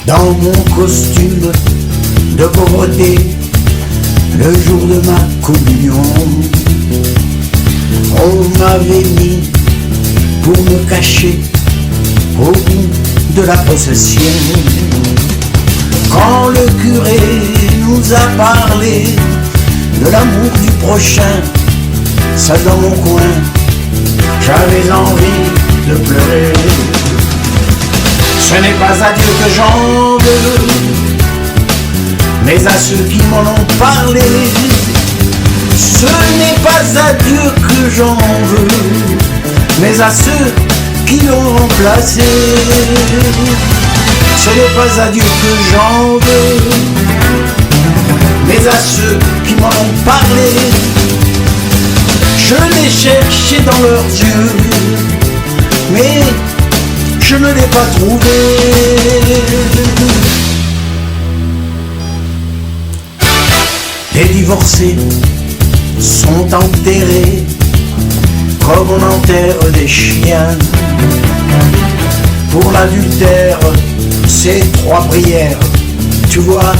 dans mon costume de pauvreté le jour de ma communion. On m'avait mis pour me cacher au bout de la procession. Quand le curé nous a parlé de l'amour du prochain, seul dans mon coin, j'avais envie de pleurer. Ce n'est pas à Dieu que j'en veux, mais à ceux qui m'en ont parlé. Ce n'est pas à Dieu que j'en veux, mais à ceux qui l'ont remplacé. Ce n'est pas à Dieu que j'en veux, mais à ceux qui m'en ont parlé. Je l'ai cherché dans leurs yeux, mais je ne l'ai pas trouvé. Les divorcés sont enterrés comme on enterre des chiens. Pour l'adultère, c'est 3 prières, tu vois,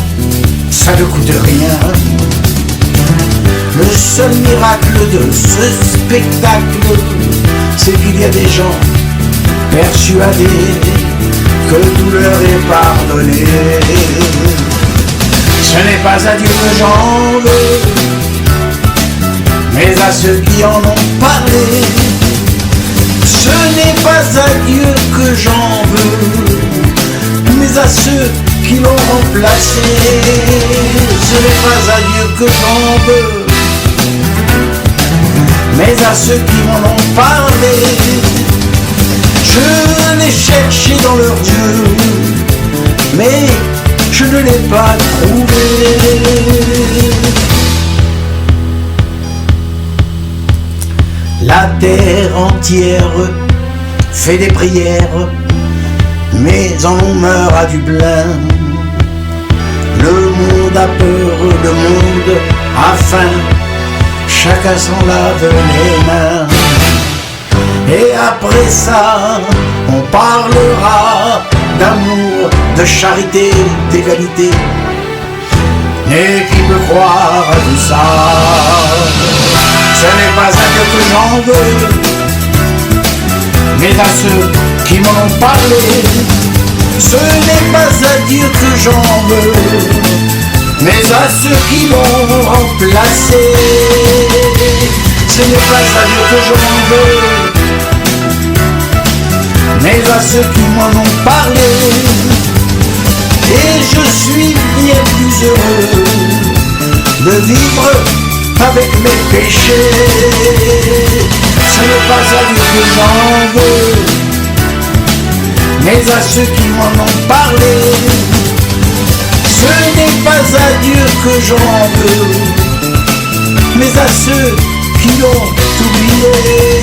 ça ne coûte rien. Le seul miracle de ce spectacle, c'est qu'il y a des gens persuadés que tout leur est pardonné. Ce n'est pas à Dieu que j'en veux, mais à ceux qui en ont parlé. Ce n'est pas à Dieu que j'en veux, mais à ceux qui l'ont remplacé. Ce n'est pas à Dieu que j'en veux, mais à ceux qui m'en ont parlé. Je l'ai cherché dans leurs yeux, mais je ne l'ai pas trouvé. La terre entière fait des prières, mais on meurt à du plein. Le monde a peur, le monde a faim, chacun s'en lave les mains. Et après ça, on parlera d'amour, de charité, d'égalité. Mais qui peut croire à tout ça? Ce n'est pas à Dieu que j'en veux, mais à ceux qui m'en ont parlé. Ce n'est pas à Dieu que j'en veux, mais à ceux qui l'ont remplacé. Ce n'est pas à Dieu que j'en veux, mais à ceux qui m'en ont parlé. Et je suis bien plus heureux de vivre avec mes péchés. Ce n'est pas à Dieu que j'en veux, mais à ceux qui m'en ont parlé. Ce n'est pas à Dieu que j'en veux, mais à ceux qui l'ont oublié.